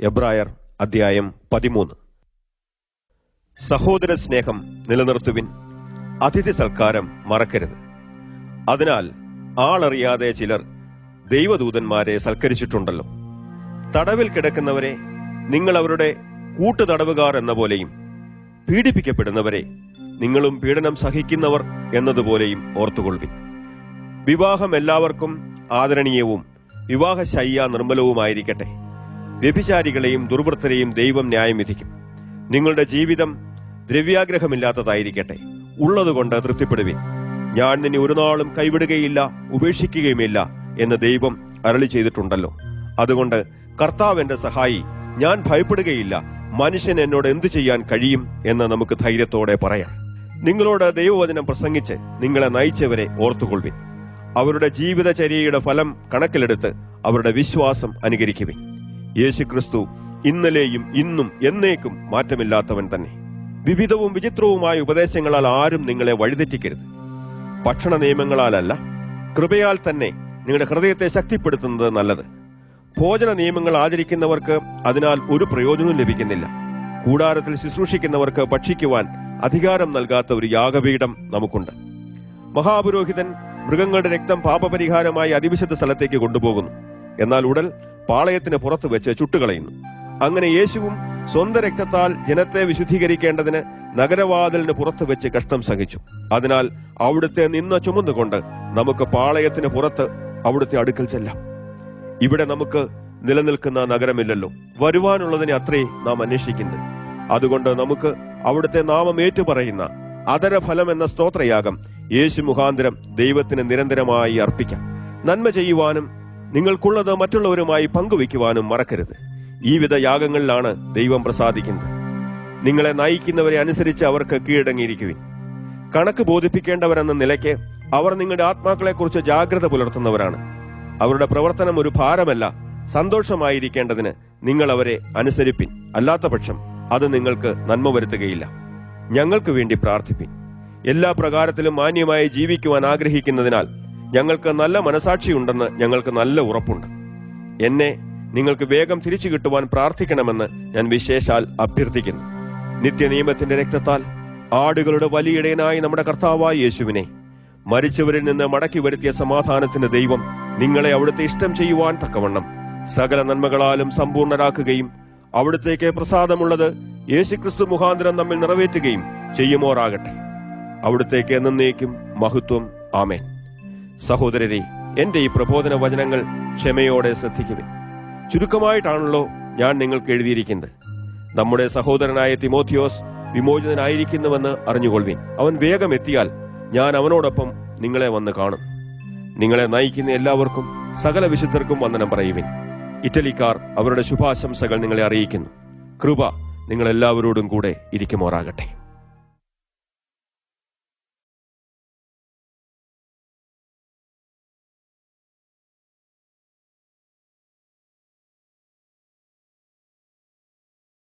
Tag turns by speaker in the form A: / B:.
A: എബ്രായർ അധ്യായം 13. സഹോദര സ്നേഹം നിലനിർത്തുവിൻ, അതിഥി സൽക്കാരം മറക്കരുത്. അതിനാൽ ആളറിയാതെ ചിലർ ദൈവദൂതന്മാരെ സൽക്കരിച്ചിട്ടുണ്ടല്ലോ. തടവിൽ കിടക്കുന്നവരെ നിങ്ങൾ അവരുടെ കൂട്ടുതടവുകാർ എന്ന പോലെയും പീഡിപ്പിക്കപ്പെടുന്നവരെ നിങ്ങളും പീഡനം സഹിക്കുന്നവർ എന്നതുപോലെയും ഓർത്തുകൊള്ളുവിൻ. വിവാഹം എല്ലാവർക്കും ആദരണീയവും വിവാഹശയ്യ നിർമ്മലവുമായിരിക്കട്ടെ. വ്യഭിചാരികളെയും ദുർവൃത്തരെയും ദൈവം ന്യായം വിധിക്കും. നിങ്ങളുടെ ജീവിതം ദ്രവ്യാഗ്രഹമില്ലാത്തതായിരിക്കട്ടെ. ഉള്ളതുകൊണ്ട് തൃപ്തിപ്പെടുവിൻ. ഞാൻ നിന്നെ ഒരു നാളും കൈവിടുകയില്ല, ഉപേക്ഷിക്കുകയുമില്ല എന്ന് ദൈവം അരുളി ചെയ്തിട്ടുണ്ടല്ലോ. അതുകൊണ്ട് കർത്താവ് എന്റെ സഹായി, ഞാൻ ഭയപ്പെടുകയില്ല, മനുഷ്യൻ എന്നോട് എന്തു ചെയ്യാൻ കഴിയും എന്ന് നമുക്ക് ധൈര്യത്തോടെ പറയാം. നിങ്ങളോട് ദൈവവചനം പ്രസംഗിച്ച് നിങ്ങളെ നയിച്ചവരെ ഓർത്തുകൊള്ളുവിൻ. അവരുടെ ജീവിതചര്യയുടെ ഫലം കണക്കിലെടുത്ത് അവരുടെ വിശ്വാസം അനുകരിക്കുവിൻ. യേശുക്രിസ്തു ഇന്നലെയും ഇന്നും എന്നേക്കും മാറ്റമില്ലാത്തവൻ തന്നെ. വിവിധവും വിചിത്രവുമായ ഉപദേശങ്ങളാൽ ആരും നിങ്ങളെ വഴിതെറ്റിക്കരുത്. ഭക്ഷണ നിയമങ്ങളാലല്ല, കൃപയാൽ തന്നെ നിങ്ങളുടെ ഹൃദയത്തെ ശക്തിപ്പെടുത്തുന്നത് നല്ലത്. ഭോജന നിയമങ്ങൾ ആചരിക്കുന്നവർക്ക് അതിനാൽ ഒരു പ്രയോജനവും ലഭിക്കുന്നില്ല. കൂടാരത്തിൽ ശുശ്രൂഷിക്കുന്നവർക്ക് ഭക്ഷിക്കുവാൻ അധികാരം നൽകാത്ത ഒരു യാഗപീഠം നമുക്കുണ്ട്. മഹാപുരോഹിതൻ മൃഗങ്ങളുടെ രക്തം പാപപരിഹാരമായി അതിവിശുദ്ധ സ്ഥലത്തേക്ക് കൊണ്ടുപോകുന്നു. എന്നാൽ ഉടൽ പാളയത്തിന് പുറത്തു വെച്ച് ചുട്ടുകളയുന്നു. അങ്ങനെ യേശുവും സ്വന്തം രക്തത്താൽ ജനത്തെ വിശുദ്ധീകരിക്കേണ്ടതിന് നഗരവാതിലിന് പുറത്തു വെച്ച് കഷ്ടം സഹിച്ചു. അതിനാൽ അവിടുത്തെ നിന്ന ചുമന്നുകൊണ്ട് നമുക്ക് പാളയത്തിന് പുറത്ത് അവിടുത്തെ അടുക്കൽ ചെല്ലാം. ഇവിടെ നമുക്ക് നിലനിൽക്കുന്ന നഗരമില്ലല്ലോ, വരുവാനുള്ളതിനെ അത്രേ നാം അന്വേഷിക്കുന്നത്. അതുകൊണ്ട് നമുക്ക് അവിടുത്തെ നാമം ഏറ്റുപറയുന്ന അധരഫലം എന്ന സ്തോത്രയാഗം യേശു മുഖാന്തരം ദൈവത്തിന് നിരന്തരമായി അർപ്പിക്കാം. നന്മ ചെയ്യുവാനും നിങ്ങൾക്കുള്ളത് മറ്റുള്ളവരുമായി പങ്കുവയ്ക്കുവാനും മറക്കരുത്. ഈ വിധ യാഗങ്ങളിലാണ് ദൈവം പ്രസാദിക്കുന്നത്. നിങ്ങളെ നയിക്കുന്നവരെ അനുസരിച്ച് അവർക്ക് കീഴടങ്ങിയിരിക്കുവിൻ. കണക്ക് ബോധിപ്പിക്കേണ്ടവരെന്ന നിലയ്ക്ക് അവർ നിങ്ങളുടെ ആത്മാക്കളെക്കുറിച്ച് ജാഗ്രത പുലർത്തുന്നവരാണ്. അവരുടെ പ്രവർത്തനം ഒരു ഭാരമല്ല, സന്തോഷമായിരിക്കേണ്ടതിന് നിങ്ങൾ അവരെ അനുസരിപ്പിൻ. അല്ലാത്ത പക്ഷം അത് നിങ്ങൾക്ക് നന്മ വരുത്തുകയില്ല. ഞങ്ങൾക്ക് വേണ്ടി പ്രാർത്ഥിപ്പിൻ. എല്ലാ പ്രകാരത്തിലും മാന്യമായി ജീവിക്കുവാൻ ആഗ്രഹിക്കുന്നതിനാൽ ഞങ്ങൾക്ക് നല്ല മനസാക്ഷിയുണ്ടെന്ന് ഞങ്ങൾക്ക് നല്ല ഉറപ്പുണ്ട്. എന്നെ നിങ്ങൾക്ക് വേഗം തിരിച്ചു കിട്ടുവാൻ പ്രാർത്ഥിക്കണമെന്ന് ഞാൻ വിശേഷാൽ അഭ്യർത്ഥിക്കുന്നു. നിത്യനിയമത്തിന്റെ രക്തത്താൽ ആടുകളുടെ വലിയിടയനായി നമ്മുടെ കർത്താവായ യേശുവിനെ മരിച്ചവരിൽ നിന്ന് മടക്കി വരുത്തിയ സമാധാനത്തിന്റെ ദൈവം നിങ്ങളെ അവിടുത്തെ ഇഷ്ടം ചെയ്യുവാൻ തക്കവണ്ണം സകല നന്മകളാലും സമ്പൂർണരാക്കുകയും അവിടുത്തേക്ക് പ്രസാദമുള്ളത് യേശുക്രിസ്തു മുഖാന്തരം നമ്മിൽ നിറവേറ്റുകയും ചെയ്യുമോറാകട്ടെ. അവിടുത്തേക്ക് എന്നേക്കും മഹത്വം. ആമേൻ. സഹോദരരെ, എന്റെ ഈ പ്രബോധന വചനങ്ങൾ ക്ഷമയോടെ ശ്രദ്ധിക്കുവിൻ. ചുരുക്കമായിട്ടാണല്ലോ ഞാൻ നിങ്ങൾക്ക് എഴുതിയിരിക്കുന്നത്. നമ്മുടെ സഹോദരനായ തിമോത്തിയോസ് വിമോചിതനായിരിക്കുന്നുവെന്ന് അറിഞ്ഞുകൊള്ളുവിൻ. അവൻ വേഗം എത്തിയാൽ ഞാൻ അവനോടൊപ്പം നിങ്ങളെ വന്ന് കാണും. നിങ്ങളെ നയിക്കുന്ന എല്ലാവർക്കും സകല വിശുദ്ധർക്കും വന്ദനം പറയുവിൻ. ഇറ്റലിക്കാർ അവരുടെ ശുഭാശംസകൾ നിങ്ങളെ അറിയിക്കുന്നു. കൃപ നിങ്ങളെല്ലാവരോടും കൂടെ ഇരിക്കുമോറാകട്ടെ.